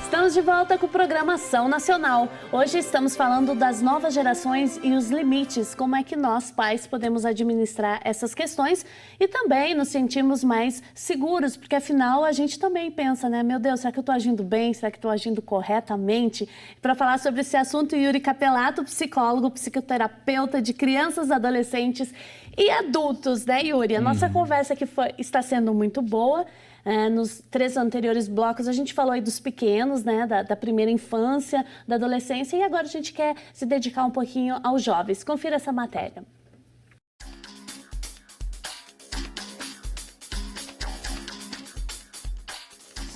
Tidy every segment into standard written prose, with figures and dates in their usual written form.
Estamos de volta com Programação Nacional. Hoje estamos falando das novas gerações e os limites, como é que nós, pais, podemos administrar essas questões e também nos sentimos mais seguros, porque afinal a gente também pensa, né? Meu Deus, será que eu estou agindo bem? Será que estou agindo corretamente? Para falar sobre esse assunto, Yuri Capelato, psicólogo, psicoterapeuta de crianças, adolescentes e adultos, né, Yuri? A nossa conversa aqui está sendo muito boa. Nos 3 anteriores blocos a gente falou aí dos pequenos, né, da primeira infância, da adolescência, e agora a gente quer se dedicar um pouquinho aos jovens. Confira essa matéria.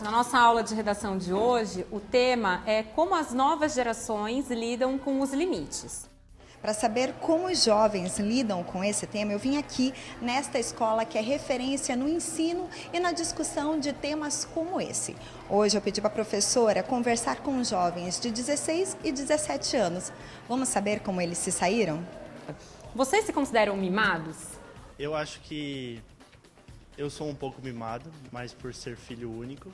Na nossa aula de redação de hoje, o tema é como as novas gerações lidam com os limites. Para saber como os jovens lidam com esse tema, eu vim aqui nesta escola que é referência no ensino e na discussão de temas como esse. Hoje eu pedi para a professora conversar com os jovens de 16 e 17 anos. Vamos saber como eles se saíram? Vocês se consideram mimados? Eu acho que eu sou um pouco mimado, mas por ser filho único,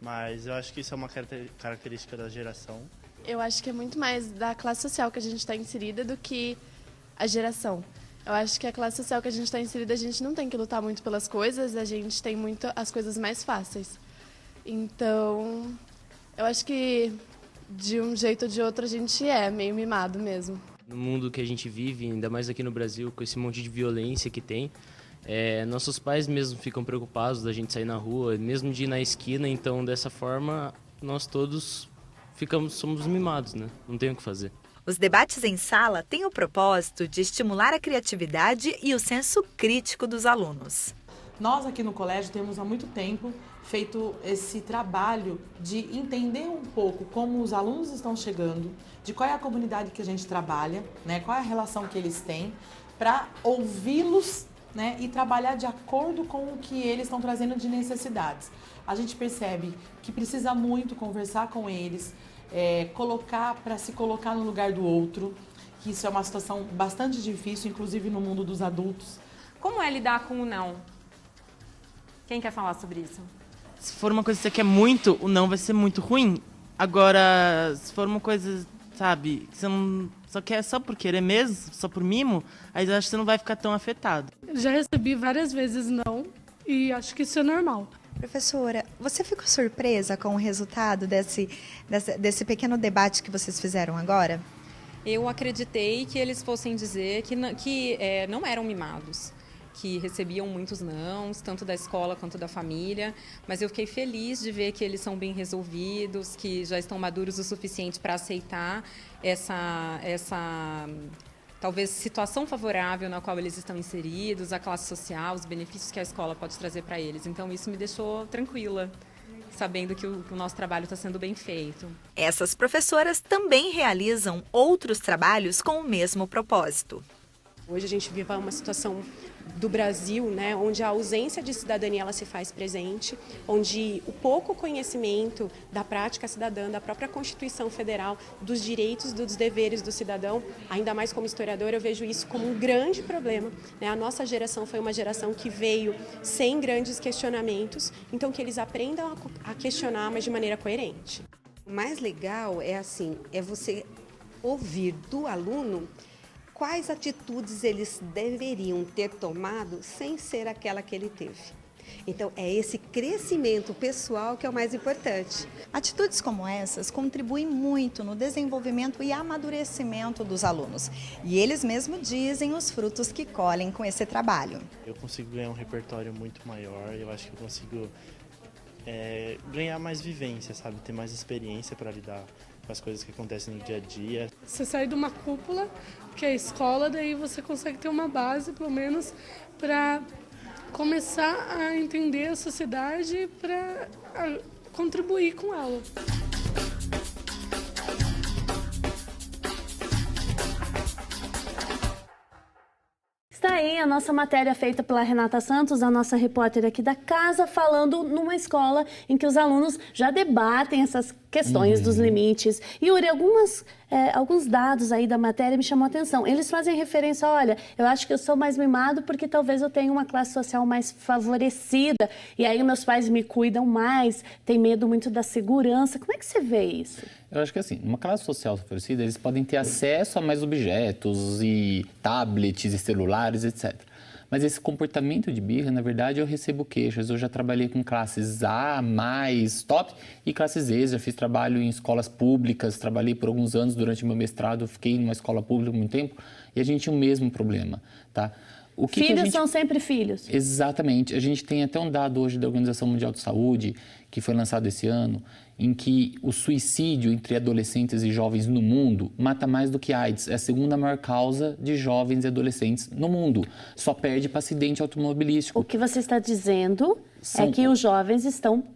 mas eu acho que isso é uma característica da geração. Eu acho que é muito mais da classe social que a gente está inserida do que a geração. Eu acho que a classe social que a gente está inserida, a gente não tem que lutar muito pelas coisas, a gente tem muito as coisas mais fáceis. Então, eu acho que de um jeito ou de outro a gente é meio mimado mesmo. No mundo que a gente vive, ainda mais aqui no Brasil, com esse monte de violência que tem, nossos pais mesmo ficam preocupados da gente sair na rua, mesmo de ir na esquina, então dessa forma nós todos somos mimados, né? Não tem o que fazer. Os debates em sala têm o propósito de estimular a criatividade e o senso crítico dos alunos. Nós aqui no colégio temos há muito tempo feito esse trabalho de entender um pouco como os alunos estão chegando, de qual é a comunidade que a gente trabalha, né? Qual é a relação que eles têm, para ouvi-los, né, e trabalhar de acordo com o que eles estão trazendo de necessidades. A gente percebe que precisa muito conversar com eles, se colocar no lugar do outro, que isso é uma situação bastante difícil, inclusive no mundo dos adultos. Como é lidar com o não? Quem quer falar sobre isso? Se for uma coisa que você quer muito, o não vai ser muito ruim. Agora, se for uma coisa, sabe, que você não só quer só por querer mesmo, só por mimo, aí eu acho que você não vai ficar tão afetado. Já recebi várias vezes não e acho que isso é normal. Professora, você ficou surpresa com o resultado desse pequeno debate que vocês fizeram agora? Eu acreditei que eles fossem dizer que não eram mimados, que recebiam muitos nãos, tanto da escola quanto da família, mas eu fiquei feliz de ver que eles são bem resolvidos, que já estão maduros o suficiente para aceitar essa talvez situação favorável na qual eles estão inseridos, a classe social, os benefícios que a escola pode trazer para eles. Então isso me deixou tranquila, sabendo que o nosso trabalho está sendo bem feito. Essas professoras também realizam outros trabalhos com o mesmo propósito. Hoje a gente vive uma situação do Brasil, né, onde a ausência de cidadania ela se faz presente, onde o pouco conhecimento da prática cidadã, da própria Constituição Federal, dos direitos, dos deveres do cidadão, ainda mais como historiadora, eu vejo isso como um grande problema, né? A nossa geração foi uma geração que veio sem grandes questionamentos, então que eles aprendam a questionar, mas de maneira coerente. O mais legal é você ouvir do aluno quais atitudes eles deveriam ter tomado sem ser aquela que ele teve. Então, é esse crescimento pessoal que é o mais importante. Atitudes como essas contribuem muito no desenvolvimento e amadurecimento dos alunos. E eles mesmos dizem os frutos que colhem com esse trabalho. Eu consigo ganhar um repertório muito maior, eu acho que eu consigo ganhar mais vivência, sabe? Ter mais experiência para lidar com as coisas que acontecem no dia a dia. Você sai de uma cúpula, que é a escola, daí você consegue ter uma base, pelo menos, para começar a entender a sociedade, para contribuir com ela. Está aí a nossa matéria feita pela Renata Santos, a nossa repórter aqui da casa, falando numa escola em que os alunos já debatem essas questões dos limites. Yuri, alguns dados aí da matéria me chamam a atenção. Eles fazem referência, olha, eu acho que eu sou mais mimado porque talvez eu tenha uma classe social mais favorecida e aí meus pais me cuidam mais, tem medo muito da segurança. Como é que você vê isso? Eu acho que assim, numa classe social favorecida, eles podem ter acesso a mais objetos e tablets e celulares, etc. Mas esse comportamento de birra, na verdade, eu recebo queixas. Eu já trabalhei com classes A, mais top, e classes E. Já fiz trabalho em escolas públicas, trabalhei por alguns anos durante o meu mestrado, eu fiquei numa escola pública por muito tempo, e a gente tinha o mesmo problema, tá? Filhos são sempre filhos. Exatamente. A gente tem até um dado hoje da Organização Mundial de Saúde, que foi lançado esse ano, em que o suicídio entre adolescentes e jovens no mundo mata mais do que AIDS. É a segunda maior causa de jovens e adolescentes no mundo. Só perde para acidente automobilístico. O que você está dizendo é que os jovens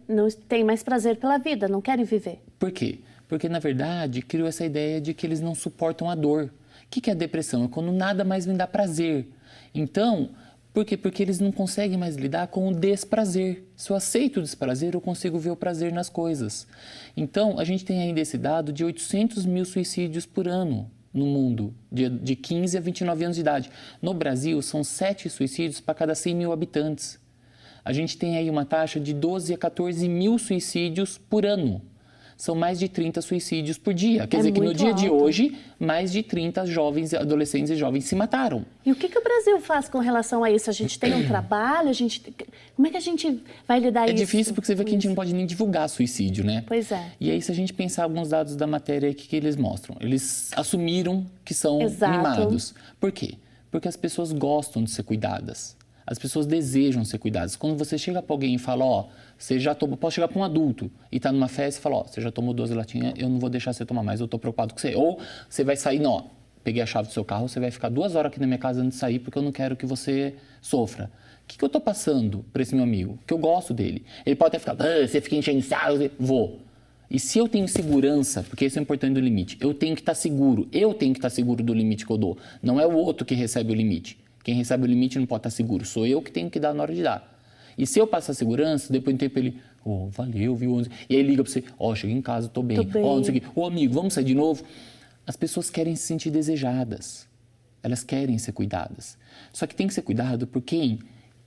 não têm mais prazer pela vida, não querem viver. Por quê? Porque, na verdade, criou essa ideia de que eles não suportam a dor. O que é a depressão? É quando nada mais me dá prazer. Então, por quê? Porque eles não conseguem mais lidar com o desprazer. Se eu aceito o desprazer, eu consigo ver o prazer nas coisas. Então, a gente tem ainda esse dado de 800 mil suicídios por ano no mundo, de 15 a 29 anos de idade. No Brasil, são 7 suicídios para cada 100 mil habitantes. A gente tem aí uma taxa de 12 a 14 mil suicídios por ano. São mais de 30 suicídios por dia. Quer dizer que no dia de hoje, mais de 30 jovens, adolescentes e jovens se mataram. E o que o Brasil faz com relação a isso? A gente tem um trabalho? Como é que a gente vai lidar isso? É difícil porque você vê que a gente não pode nem divulgar suicídio, né? Pois é. E aí, se a gente pensar alguns dados da matéria, o que eles mostram? Eles assumiram que são mimados. Por quê? Porque as pessoas gostam de ser cuidadas. As pessoas desejam ser cuidadas. Quando você chega para alguém e fala, ó, você já tomou... Posso chegar para um adulto e tá numa festa e falar, ó, você já tomou 12 latinhas, eu não vou deixar você tomar mais, eu tô preocupado com você. Ou você vai sair, não, ó, peguei a chave do seu carro, você vai ficar 2 horas aqui na minha casa antes de sair porque eu não quero que você sofra. O que eu tô passando para esse meu amigo? Que eu gosto dele. Ele pode até ficar, você fica enchendo o saco, vou. E se eu tenho segurança, porque isso é importante do limite, eu tenho que estar seguro, eu tenho que estar seguro do limite que eu dou. Não é o outro que recebe o limite. Quem recebe o limite não pode estar seguro, sou eu que tenho que dar na hora de dar. E se eu passar segurança, depois de um tempo ele, valeu, viu? E aí liga para você, cheguei em casa, tô bem. Não sei o quê. Amigo, vamos sair de novo? As pessoas querem se sentir desejadas, elas querem ser cuidadas. Só que tem que ser cuidado por quem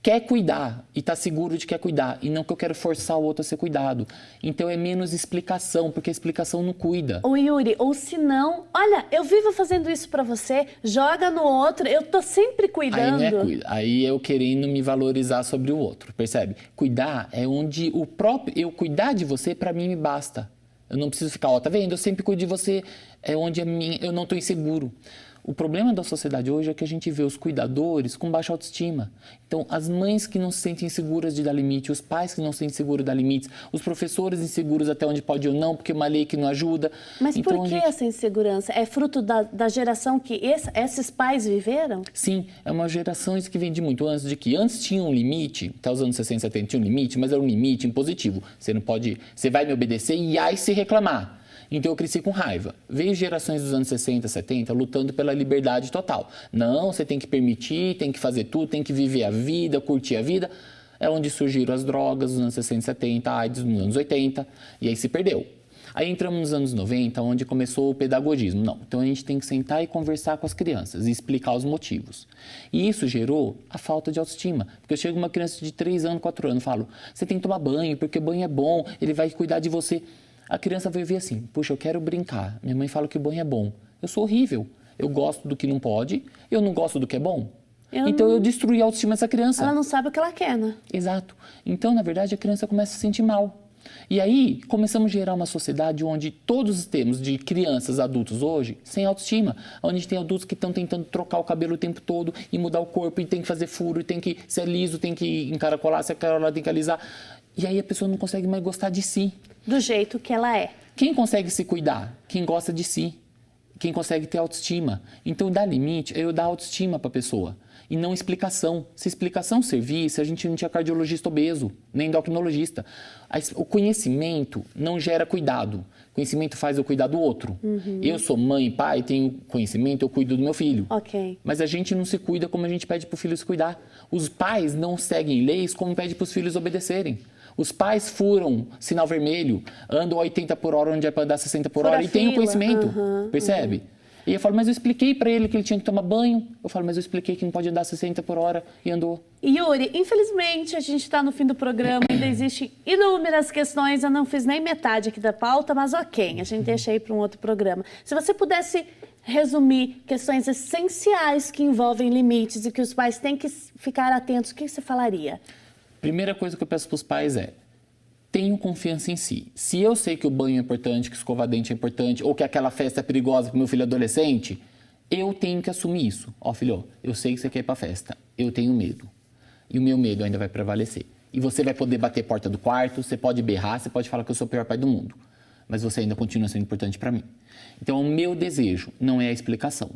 quer cuidar e está seguro de que quer cuidar, e não que eu quero forçar o outro a ser cuidado. Então é menos explicação, porque a explicação não cuida. Ou Yuri, ou se não, olha, eu vivo fazendo isso para você, joga no outro, eu tô sempre cuidando. Aí não é cuida, aí eu querendo me valorizar sobre o outro, percebe? Cuidar é onde eu cuidar de você, para mim me basta. Eu não preciso ficar, tá vendo? Eu sempre cuido de você, é onde eu não estou inseguro. O problema da sociedade hoje é que a gente vê os cuidadores com baixa autoestima. Então, as mães que não se sentem seguras de dar limite, os pais que não se sentem seguros de dar limites, os professores inseguros até onde pode ou não, porque é uma lei que não ajuda. Mas então, por que essa insegurança? É fruto da geração que esses pais viveram? Sim, é uma geração isso que vem de muito antes, de que antes tinha um limite, até os anos 60, 70 tinha um limite, mas era um limite impositivo. Você vai me obedecer e aí se reclamar. Então eu cresci com raiva. Veio gerações dos anos 60, 70 lutando pela liberdade total. Não, você tem que permitir, tem que fazer tudo, tem que viver a vida, curtir a vida. É onde surgiram as drogas nos anos 60, 70, a AIDS nos anos 80, e aí se perdeu. Aí entramos nos anos 90, onde começou o pedagogismo. Não, então a gente tem que sentar e conversar com as crianças e explicar os motivos. E isso gerou a falta de autoestima. Porque eu chego uma criança de 3 anos, 4 anos e falo, você tem que tomar banho, porque banho é bom, ele vai cuidar de você. A criança vai ver assim, puxa, eu quero brincar. Minha mãe fala que o banho é bom. Eu sou horrível. Eu gosto do que não pode, eu não gosto do que é bom. Então eu destruí a autoestima dessa criança. Ela não sabe o que ela quer, né? Exato. Então, na verdade, a criança começa a se sentir mal. E aí, começamos a gerar uma sociedade onde todos temos de crianças, adultos hoje, sem autoestima. Onde tem adultos que estão tentando trocar o cabelo o tempo todo e mudar o corpo, e tem que fazer furo, e tem que ser liso, tem que encaracolar, se encaracolar, tem que alisar. E aí a pessoa não consegue mais gostar de si. Do jeito que ela é. Quem consegue se cuidar? Quem gosta de si. Quem consegue ter autoestima. Então, dar limite é eu dar autoestima para a pessoa. e não explicação. Se explicação servisse, a gente não tinha cardiologista obeso, nem endocrinologista. O conhecimento não gera cuidado. Conhecimento faz eu cuidar do outro. Eu sou mãe, pai, tenho conhecimento, eu cuido do meu filho. Ok. Mas a gente não se cuida como a gente pede para o filho se cuidar. Os pais não seguem leis como pede para os filhos obedecerem. Os pais furam sinal vermelho, andam a 80 por hora onde é para andar 60 por hora e tem o conhecimento, percebe? E eu falo, mas eu expliquei para ele que ele tinha que tomar banho. Eu falo, mas eu expliquei que não pode andar 60 por hora e andou. Yuri, infelizmente a gente está no fim do programa, ainda existem inúmeras questões, eu não fiz nem metade aqui da pauta, mas ok, a gente deixa aí para um outro programa. Se você pudesse resumir questões essenciais que envolvem limites e que os pais têm que ficar atentos, o que você falaria? Primeira coisa que eu peço para os pais é, tenham confiança em si. Se eu sei que o banho é importante, que escovar dente é importante, ou que aquela festa é perigosa para o meu filho adolescente, eu tenho que assumir isso. Ó, filho, eu sei que você quer ir para a festa, eu tenho medo. E o meu medo ainda vai prevalecer. E você vai poder bater a porta do quarto, você pode berrar, você pode falar que eu sou o pior pai do mundo. Mas você ainda continua sendo importante para mim. Então, o meu desejo não é a explicação.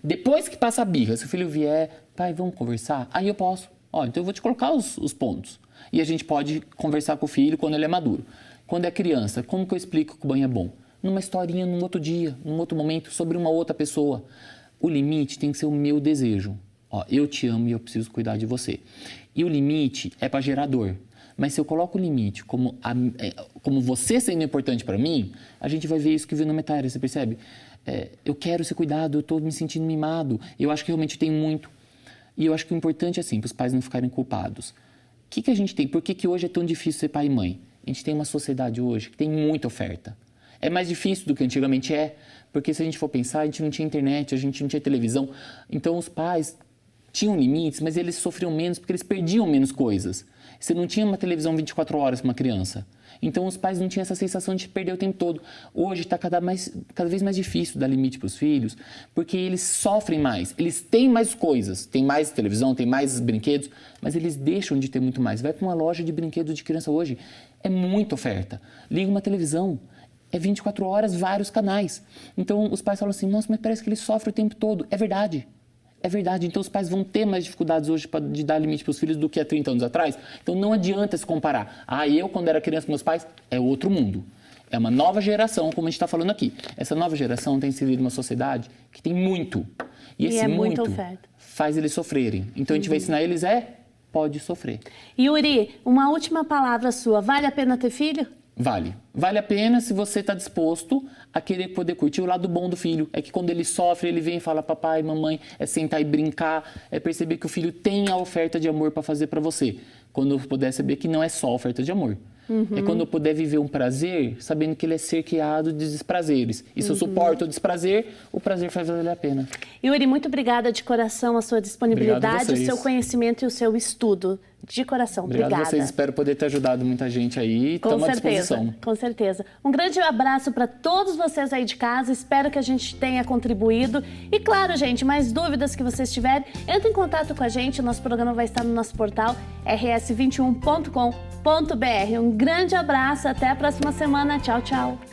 Depois que passa a birra, se o filho vier, pai, vamos conversar? Aí eu posso. Ó, então eu vou te colocar os pontos. E a gente pode conversar com o filho quando ele é maduro. Quando é criança, como que eu explico que o banho é bom? Numa historinha, num outro dia, num outro momento, sobre uma outra pessoa. O limite tem que ser o meu desejo. Ó, eu te amo e eu preciso cuidar de você. E o limite é para gerar dor. Mas se eu coloco o limite como você sendo importante para mim, a gente vai ver isso que viu na Metária, você percebe? Eu quero ser cuidado, eu estou me sentindo mimado. Eu acho que realmente tem muito. E eu acho que o importante é assim, para os pais não ficarem culpados. O que a gente tem? Por que hoje é tão difícil ser pai e mãe? A gente tem uma sociedade hoje que tem muita oferta. É mais difícil do que antigamente porque se a gente for pensar, a gente não tinha internet, a gente não tinha televisão. Então os pais tinham limites, mas eles sofriam menos porque eles perdiam menos coisas. Você não tinha uma televisão 24 horas para uma criança. Então os pais não tinham essa sensação de perder o tempo todo. Hoje está cada vez mais difícil dar limite para os filhos, porque eles sofrem mais. Eles têm mais coisas, tem mais televisão, tem mais brinquedos, mas eles deixam de ter muito mais. Vai para uma loja de brinquedos de criança hoje, é muita oferta. Liga uma televisão, é 24 horas, vários canais. Então os pais falam assim, nossa, mas parece que ele sofre o tempo todo. É verdade. É verdade, então os pais vão ter mais dificuldades hoje de dar limite para os filhos do que há 30 anos atrás. Então não adianta se comparar. Eu, quando era criança com meus pais, é outro mundo. É uma nova geração, como a gente está falando aqui. Essa nova geração tem inserido uma sociedade que tem muito. E esse muito faz eles sofrerem. Então a gente vai ensinar eles pode sofrer. Yuri, uma última palavra sua. Vale a pena ter filho? Vale. Vale a pena se você está disposto a querer poder curtir o lado bom do filho. É que quando ele sofre, ele vem e fala, papai, mamãe, é sentar e brincar, é perceber que o filho tem a oferta de amor para fazer para você. Quando eu puder saber que não é só oferta de amor. É quando eu puder viver um prazer, sabendo que ele é cerceado de desprazeres. E se eu suporto o desprazer, o prazer faz valer a pena. Yuri, muito obrigada de coração a sua disponibilidade, o seu conhecimento e o seu estudo. De coração, obrigada. Obrigado a vocês, espero poder ter ajudado muita gente aí. Estamos à disposição. Com certeza. Um grande abraço para todos vocês aí de casa, espero que a gente tenha contribuído. E claro, gente, mais dúvidas que vocês tiverem, entre em contato com a gente, o nosso programa vai estar no nosso portal rs21.com.br. Um grande abraço, até a próxima semana. Tchau, tchau.